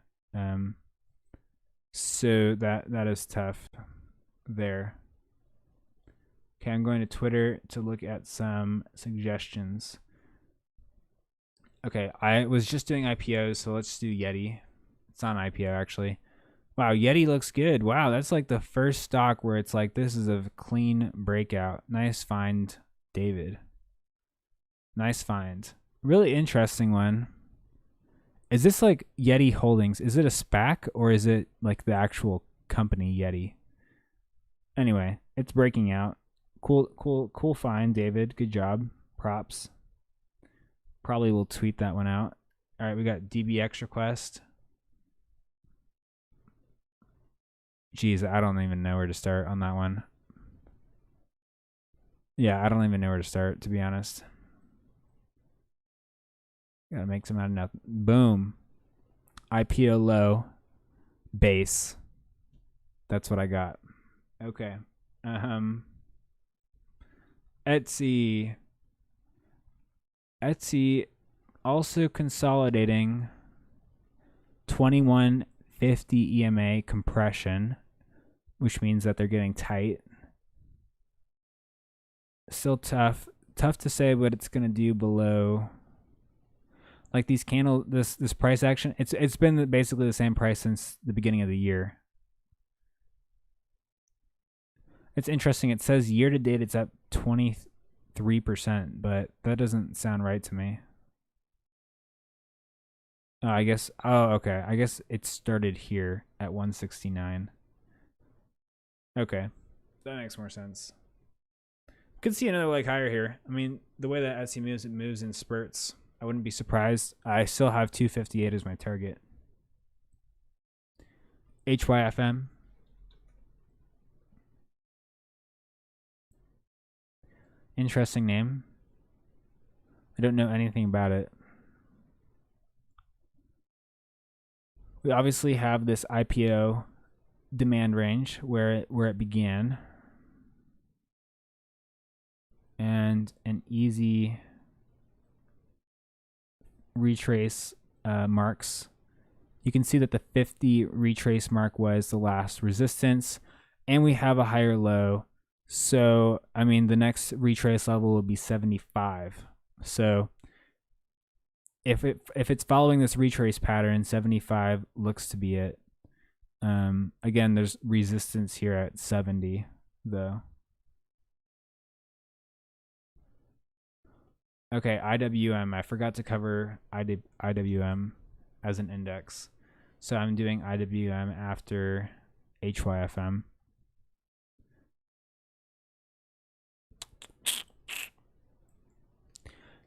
So that is tough there. Okay, I'm going to Twitter to look at some suggestions. Okay, I was just doing IPOs, so let's do Yeti. It's not an IPO, actually. Wow, Yeti looks good. Wow, that's like the first stock where it's like, this is a clean breakout. Nice find, David. Nice find. Really interesting one. Is this like Yeti Holdings? Is it a SPAC or is it like the actual company Yeti? Anyway, it's breaking out. Cool find, David. Good job. Props. Probably will tweet that one out. All right, we got DBX request. Geez, I don't even know where to start on that one. Yeah, I don't even know where to start, to be honest. Gotta make some out of nothing. Boom. IPO low. Base. That's what I got. Okay. Etsy. Etsy also consolidating 2150 EMA compression, which means that they're getting tight. Still tough to say what it's going to do below. Like these this price action, it's been basically the same price since the beginning of the year. It's interesting. It says year to date it's up 23%, but that doesn't sound right to me. I guess. Oh, okay. I guess it started here at 169. Okay, that makes more sense. Could see another leg higher here. I mean, the way that Etsy moves, it moves in spurts. I wouldn't be surprised. I still have 258 as my target. HYFM. Interesting name. I don't know anything about it. We obviously have this IPO demand range where it began. and an easy retrace marks. You can see that the 50 retrace mark was the last resistance, and we have a higher low. So, I mean, the next retrace level will be 75. So, if it's following this retrace pattern, 75 looks to be it. Again, there's resistance here at 70, though. Okay, IWM. I forgot to cover IWM as an index. So I'm doing IWM after HYFM.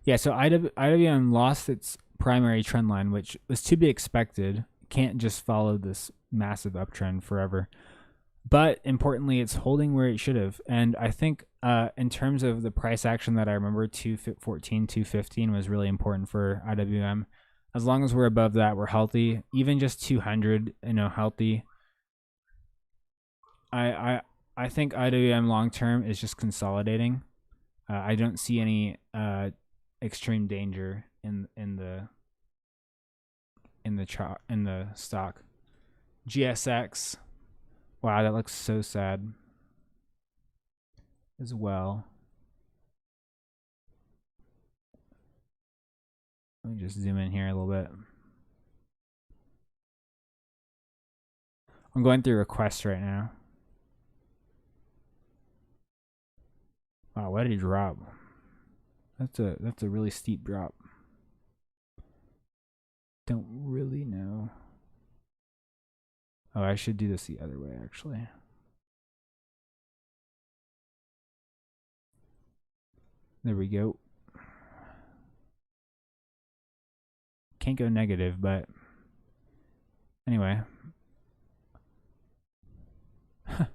Yeah, so IWM lost its primary trend line, which was to be expected. Can't just follow this massive uptrend forever. But importantly, it's holding where it should have. And I think in terms of the price action that I remember, 214, 215 was really important for IWM. As long as we're above that, we're healthy. Even just 200, healthy. I think IWM long term is just consolidating. I don't see any extreme danger in the stock. GSX. Wow, that looks so sad as well. Let me just zoom in here a little bit. I'm going through requests right now. Wow, why did he drop? That's a really steep drop. Don't really know. Oh, I should do this the other way, actually. There we go. Can't go negative, but anyway.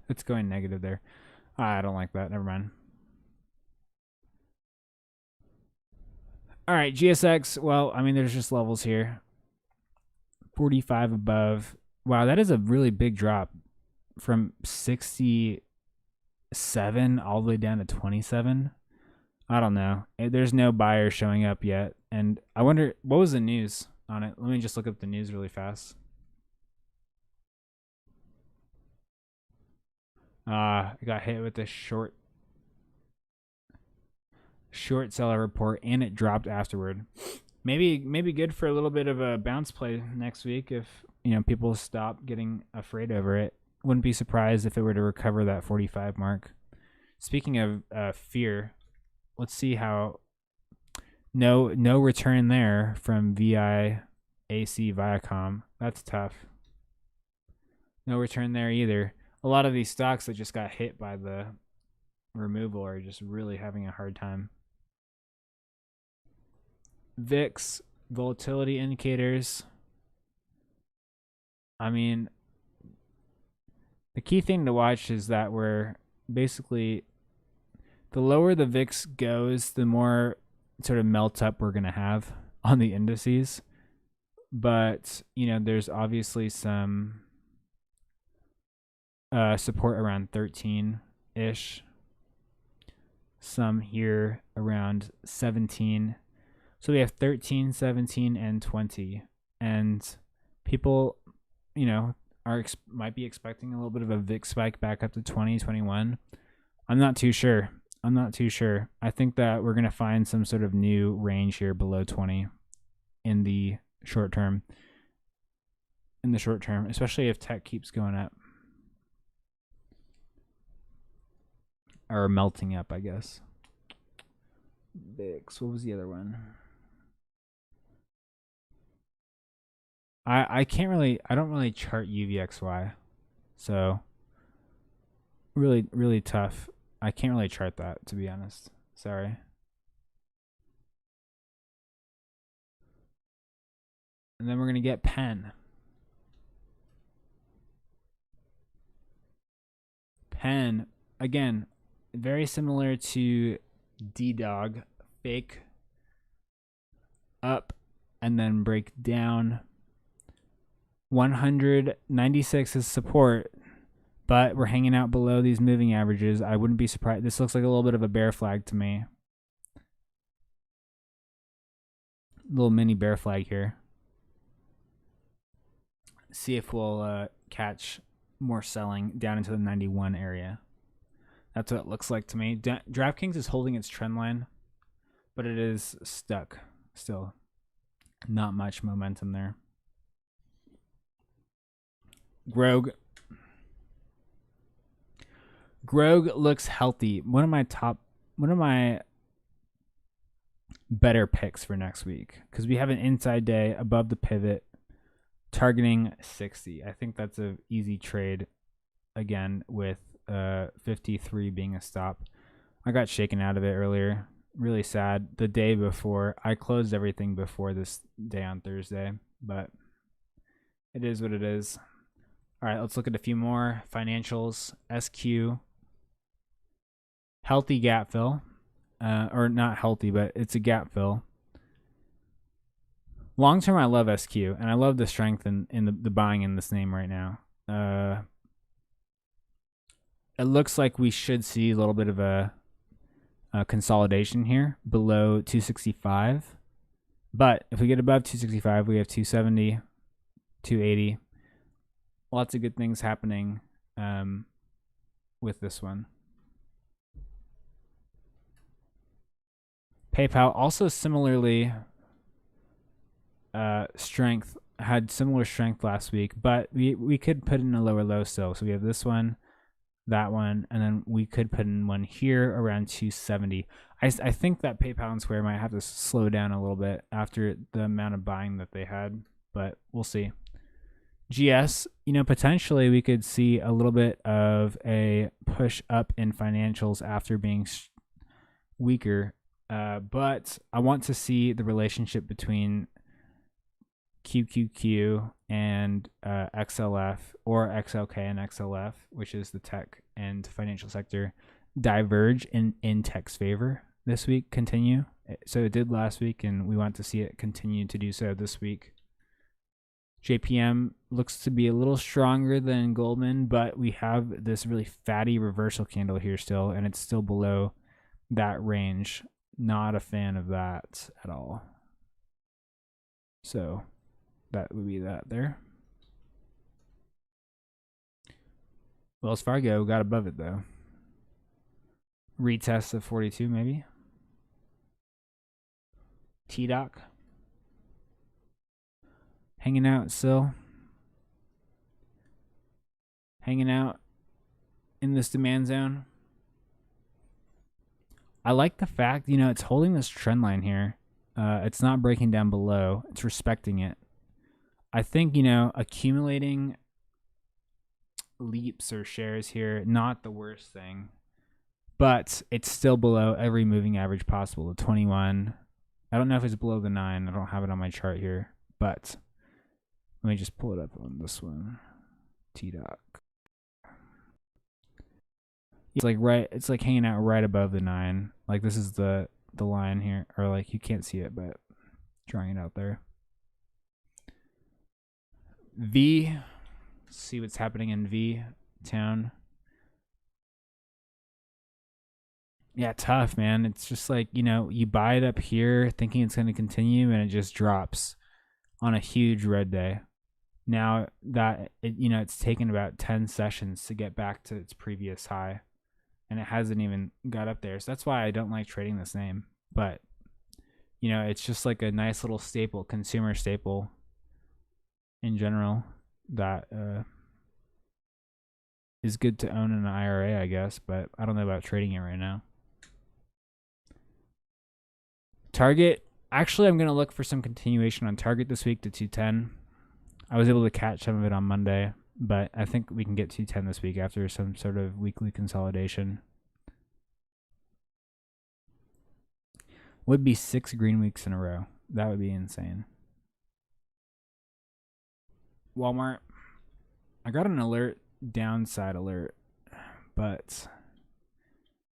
It's going negative there. I don't like that. Never mind. All right, GSX. Well, I mean, there's just levels here. 45 above. Wow, that is a really big drop from 67 all the way down to 27. I don't know. There's no buyer showing up yet. And I wonder, what was the news on it? Let me just look up the news really fast. It got hit with a short seller report, and it dropped afterward. Maybe good for a little bit of a bounce play next week if people stop getting afraid over it. Wouldn't be surprised if it were to recover that 45 mark. Speaking of fear, let's see how no return there from VIAC Viacom. That's tough. No return there either. A lot of these stocks that just got hit by the removal are just really having a hard time. VIX volatility indicators. I mean, the key thing to watch is that we're basically, the lower the VIX goes, the more sort of melt up we're going to have on the indices. But, there's obviously some support around 13-ish. Some here around 17. So we have 13, 17, and 20. And people, might be expecting a little bit of a VIX spike back up to 20, 21. I'm not too sure. I think that we're going to find some sort of new range here below 20 in the short term. Especially if tech keeps going up. Or melting up, I guess. VIX. What was the other one? I don't really chart UVXY. So really tough. I can't really chart that, to be honest. Sorry. And then we're going to get Penn. Penn, again, very similar to D-Dog. Fake up and then break down. 196 is support, but we're hanging out below these moving averages. I wouldn't be surprised. This looks like a little bit of a bear flag to me. Little mini bear flag here. See if we'll catch more selling down into the 91 area. That's what it looks like to me. DraftKings is holding its trend line, but it is stuck still. Not much momentum there. Grog looks healthy. One of my better picks for next week, because we have an inside day above the pivot targeting 60. I think that's an easy trade again, with 53 being a stop. I got shaken out of it earlier. Really sad. The day before, I closed everything before this day on Thursday, but it is what it is. All right, let's look at a few more financials. SQ, healthy gap fill, or not healthy, but it's a gap fill. Long term, I love SQ, and I love the strength in the buying in this name right now. It looks like we should see a little bit of a consolidation here below 265. But if we get above 265, we have 270, 280. Lots of good things happening with this one. PayPal also similarly strength, had similar strength last week, but we could put in a lower low still. So we have this one, that one, and then we could put in one here around 270. I think that PayPal and Square might have to slow down a little bit after the amount of buying that they had, but we'll see. GS, potentially we could see a little bit of a push up in financials after being weaker, but I want to see the relationship between QQQ and XLF, or XLK and XLF, which is the tech and financial sector, diverge in tech's favor this week, continue. So it did last week, and we want to see it continue to do so this week. JPM looks to be a little stronger than Goldman, but we have this really fatty reversal candle here still, and it's still below that range. Not a fan of that at all. So that would be that there. Wells Fargo got above it though. Retest of 42 maybe. TDoc hanging out still. Hanging out in this demand zone. I like the fact, it's holding this trend line here. It's not breaking down below. It's respecting it. I think, accumulating leaps or shares here, not the worst thing, but it's still below every moving average possible. The 21. I don't know if it's below the 9. I don't have it on my chart here, but let me just pull it up on this one. TDoc. It's like hanging out right above the 9. Like this is the line here, or like you can't see it, but drawing it out there. V, see what's happening in V town. Yeah, tough, man. It's just like, you buy it up here thinking it's going to continue, and it just drops on a huge red day. Now that it's taken about 10 sessions to get back to its previous high, and it hasn't even got up there. So that's why I don't like trading this name. But it's just like a nice little staple, consumer staple in general, that is good to own in an IRA, I guess, but I don't know about trading it right now. Target, actually I'm going to look for some continuation on Target this week to 210. I was able to catch some of it on Monday, but I think we can get 210 this week after some sort of weekly consolidation. Would be 6 green weeks in a row. That would be insane. Walmart, I got an alert, downside alert, but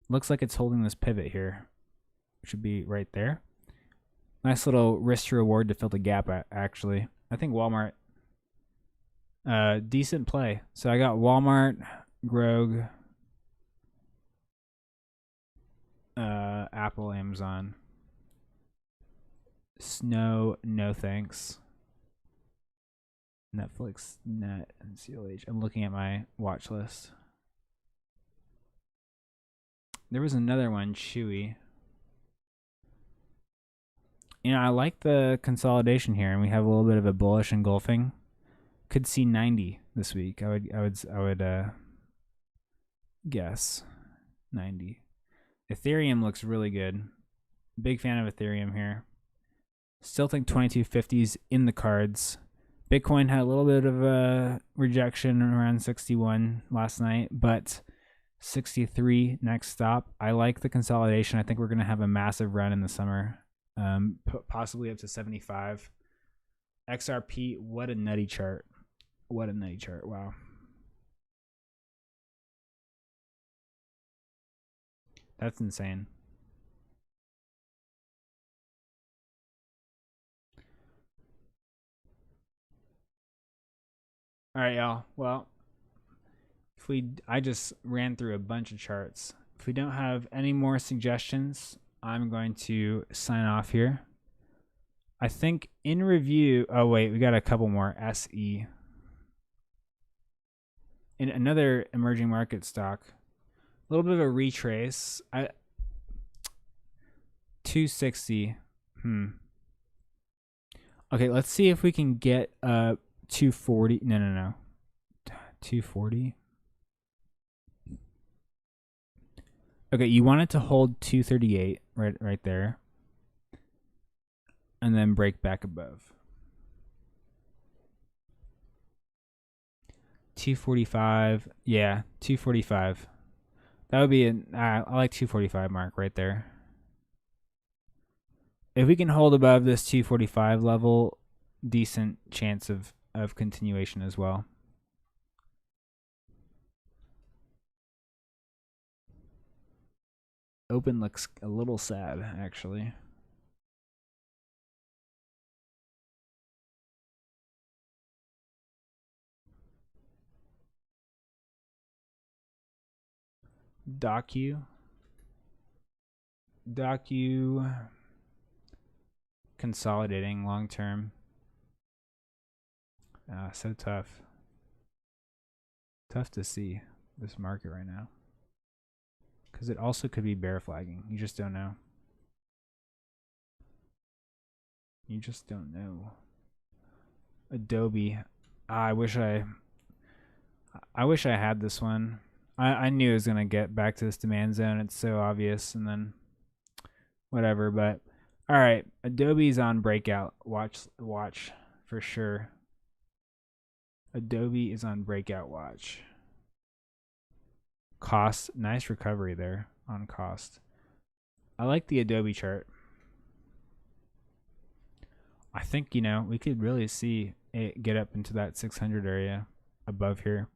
looks like it's holding this pivot here. Should be right there. Nice little risk to reward to fill the gap, actually. I think Walmart, decent play. So I got Walmart Grog, Apple, Amazon. Snow, no thanks. Netflix, Net, and CLH. I'm looking at my watch list. There was another one, Chewy. You know, I like the consolidation here, and we have a little bit of a bullish engulfing. Could see 90 this week. I would guess 90. Ethereum looks really good. Big fan of Ethereum here. Still think 2250s in the cards. Bitcoin had a little bit of a rejection around 61 last night, but 63 next stop. I like the consolidation. I think we're going to have a massive run in the summer, possibly up to 75. XRP, what a nutty chart. What a nutty chart. Wow. That's insane. All right, y'all. Well, I just ran through a bunch of charts. If we don't have any more suggestions, I'm going to sign off here. I think in review, oh wait, we got a couple more. SE. In another emerging market stock, a little bit of a retrace. 260. Okay, let's see if we can get 240. No. 240. Okay, you want it to hold 238 right there. And then break back above. 245. Yeah, 245. That would be I like 245 mark right there. If we can hold above this 245 level, decent chance of continuation as well. Open looks a little sad, actually. Docu consolidating long term. So tough. Tough to see this market right now. Because it also could be bear flagging. You just don't know. You just don't know. Adobe. I wish I had this one. I knew it was gonna get back to this demand zone. It's so obvious, and then whatever. But all right, Adobe's on breakout. Watch for sure. Adobe is on breakout watch. Cost, nice recovery there on cost. I like the Adobe chart. I think, we could really see it get up into that 600 area above here.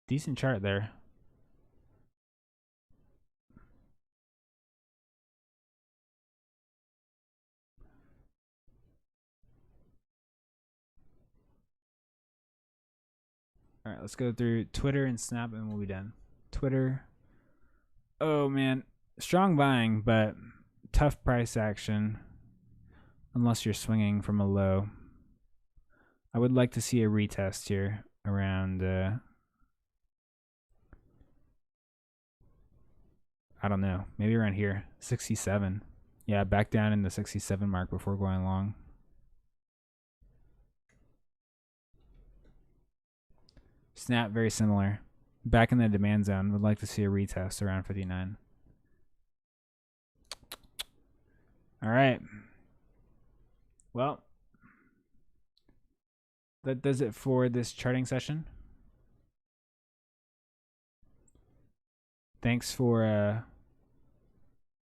Decent chart there. All right, let's go through Twitter and Snap and we'll be done. Twitter. Oh, man. Strong buying, but tough price action unless you're swinging from a low. I would like to see a retest here around, I don't know, maybe around here, 67. Yeah, back down in the 67 mark before going long. Snap, very similar. Back in the demand zone. Would like to see a retest around 59. All right. Well, that does it for this charting session. Thanks for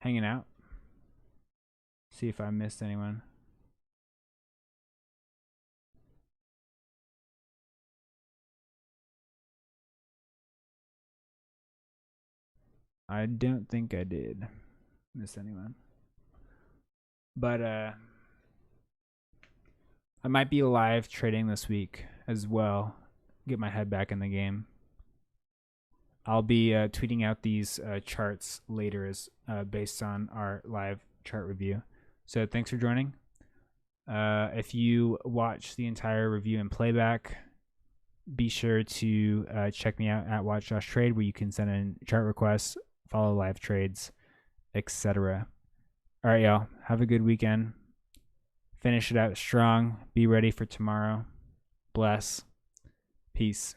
hanging out. See if I missed anyone. I don't think I did miss anyone. But I might be live trading this week as well. get my head back in the game. I'll be tweeting out these charts later as based on our live chart review. So thanks for joining. If you watch the entire review in playback, be sure to check me out at Watch Josh Trade, where you can send in chart requests, follow live trades, etc. All right, y'all. Have a good weekend. Finish it out strong. Be ready for tomorrow. Bless. Peace.